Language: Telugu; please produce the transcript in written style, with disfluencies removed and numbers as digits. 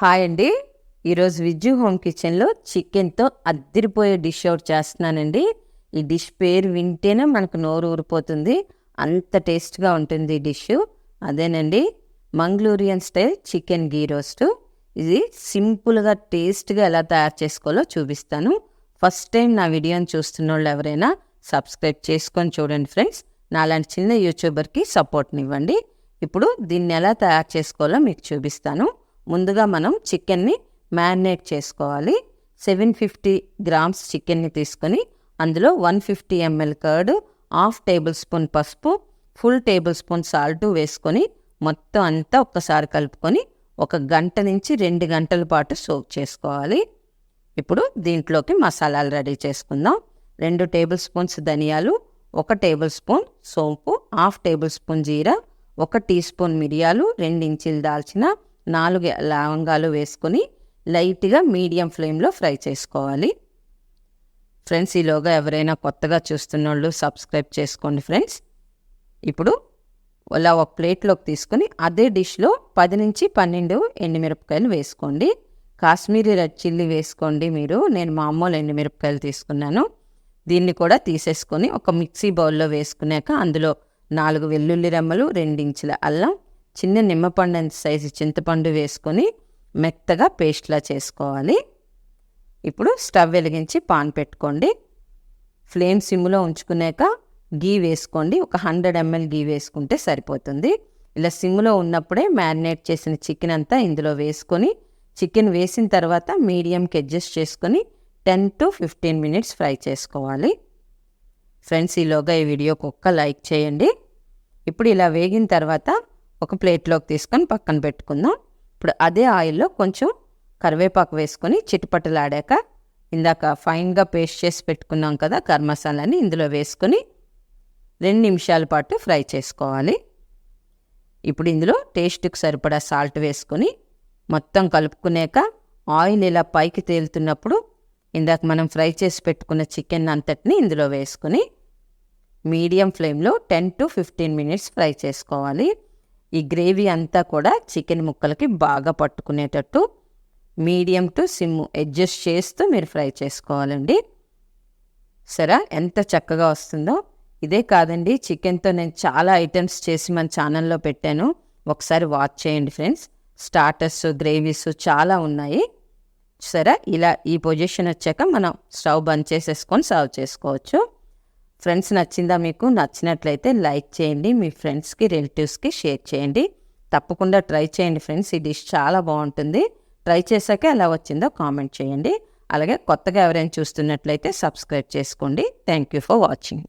హాయ్ అండి. ఈరోజు విజ్జు హోమ్ కిచెన్లో చికెన్తో అద్దిరిపోయే డిష్ అవుట్ చేస్తున్నానండి. ఈ డిష్ పేరు వింటేనే మనకు నోరు ఊరిపోతుంది, అంత టేస్ట్గా ఉంటుంది ఈ డిష్. అదేనండి మంగళూరియన్ స్టైల్ చికెన్ గీ రోస్ట్. ఇది సింపుల్గా టేస్ట్గా ఎలా తయారు చేసుకోవాలో చూపిస్తాను. ఫస్ట్ టైం నా వీడియోని చూస్తున్న వాళ్ళు ఎవరైనా సబ్స్క్రైబ్ చేసుకొని చూడండి ఫ్రెండ్స్. నాలాంటి చిన్న యూట్యూబర్కి సపోర్ట్నివ్వండి. ఇప్పుడు దీన్ని ఎలా తయారు చేసుకోవాలో మీకు చూపిస్తాను. ముందుగా మనం చికెన్ని మ్యారినేట్ చేసుకోవాలి. 750 గ్రామ్స్ చికెన్ని తీసుకొని అందులో 150 ml curd, half table spoon పసుపు, ఫుల్ టేబుల్ స్పూన్ సాల్ట్ వేసుకొని మొత్తం అంతా ఒక్కసారి కలుపుకొని 1 గంట నుంచి 2 గంటల పాటు సోక్ చేసుకోవాలి. ఇప్పుడు దీంట్లోకి మసాలాలు రెడీ చేసుకుందాం. 2 టేబుల్ స్పూన్స్ ధనియాలు, 1 టేబుల్ స్పూన్ సోంపు, హాఫ్ టేబుల్ స్పూన్ జీరా, 1 టీ స్పూన్ మిరియాలు, 2 ఇంచీలు దాల్చిన, 4 లవంగాలు వేసుకొని లైట్గా మీడియం ఫ్లేమ్లో ఫ్రై చేసుకోవాలి. ఫ్రెండ్స్, ఈలోగా ఎవరైనా కొత్తగా చూస్తున్న వాళ్ళు సబ్స్క్రైబ్ చేసుకోండి ఫ్రెండ్స్. ఇప్పుడు అలా ఒక ప్లేట్లోకి తీసుకొని అదే డిష్లో 10 నుంచి 12 ఎండుమిరపకాయలు వేసుకోండి. కాశ్మీరీ రెడ్ చిల్లీ వేసుకోండి మీరు. నేను మామూలు ఎండుమిరపకాయలు తీసుకున్నాను. దీన్ని కూడా తీసేసుకొని ఒక మిక్సీ బౌల్లో వేసుకున్నాక అందులో 4 వెల్లుల్లి రెమ్మలు, 2 ఇంచుల అల్లం, చిన్న నిమ్మపండు సైజు చింతపండు వేసుకొని మెత్తగా పేస్ట్లా చేసుకోవాలి. ఇప్పుడు స్టవ్ వెలిగించి పాన్ పెట్టుకోండి. ఫ్లేమ్ సిమ్లో ఉంచుకున్నాక గీ వేసుకోండి. ఒక 100 ml గీ వేసుకుంటే సరిపోతుంది. ఇలా సిమ్లో ఉన్నప్పుడే మ్యారినేట్ చేసిన చికెన్ అంతా ఇందులో వేసుకొని చికెన్ వేసిన తర్వాత మీడియంకి అడ్జస్ట్ చేసుకొని 10 to 15 మినిట్స్ ఫ్రై చేసుకోవాలి. ఫ్రెండ్స్, ఈలోగా ఈ వీడియోకి ఒక్క లైక్ చేయండి. ఇప్పుడు ఇలా వేగిన తర్వాత ఒక ప్లేట్లోకి తీసుకొని పక్కన పెట్టుకుందాం. ఇప్పుడు అదే ఆయిల్లో కొంచెం కరివేపాకు వేసుకొని చిటిపటలాడాక ఇందాక ఫైన్గా పేస్ట్ చేసి పెట్టుకున్నాం కదా గరం మసాలాని ఇందులో వేసుకొని 2 నిమిషాల పాటు ఫ్రై చేసుకోవాలి. ఇప్పుడు ఇందులో టేస్ట్కి సరిపడా సాల్ట్ వేసుకొని మొత్తం కలుపుకున్నాక ఆయిల్ ఇలా పైకి తేలుతున్నప్పుడు ఇందాక మనం ఫ్రై చేసి పెట్టుకున్న చికెన్ అంతటిని ఇందులో వేసుకొని మీడియం ఫ్లేమ్లో 10 to 15 మినిట్స్ ఫ్రై చేసుకోవాలి. ఈ గ్రేవీ అంతా కూడా చికెన్ ముక్కలకి బాగా పట్టుకునేటట్టు మీడియం టు సిమ్ అడ్జస్ట్ చేస్తూ మీరు ఫ్రై చేసుకోవాలండి. సరే, ఎంత చక్కగా వస్తుందో. ఇదే కాదండి, చికెన్తో నేను చాలా ఐటమ్స్ చేసి మన ఛానల్లో పెట్టాను. ఒకసారి వాచ్ చేయండి ఫ్రెండ్స్. స్టార్టర్స్, గ్రేవీస్ చాలా ఉన్నాయి. సరే, ఇలా ఈ పొజిషన్ వచ్చాక మనం స్టవ్ బంద్ చేసేసుకొని సర్వ్ చేసుకోవచ్చు. ఫ్రెండ్స్, నచ్చిందా మీకు? నచ్చినట్లయితే లైక్ చేయండి, మీ ఫ్రెండ్స్కి, రిలేటివ్స్కి షేర్ చేయండి. తప్పకుండా ట్రై చేయండి ఫ్రెండ్స్. ఈ డిష్ చాలా బాగుంటుంది. ట్రై చేశాక ఎలా వచ్చిందో కామెంట్ చేయండి. అలాగే కొత్తగా ఎవరైనా చూస్తున్నట్లయితే సబ్స్క్రైబ్ చేసుకోండి. Thank you for watching.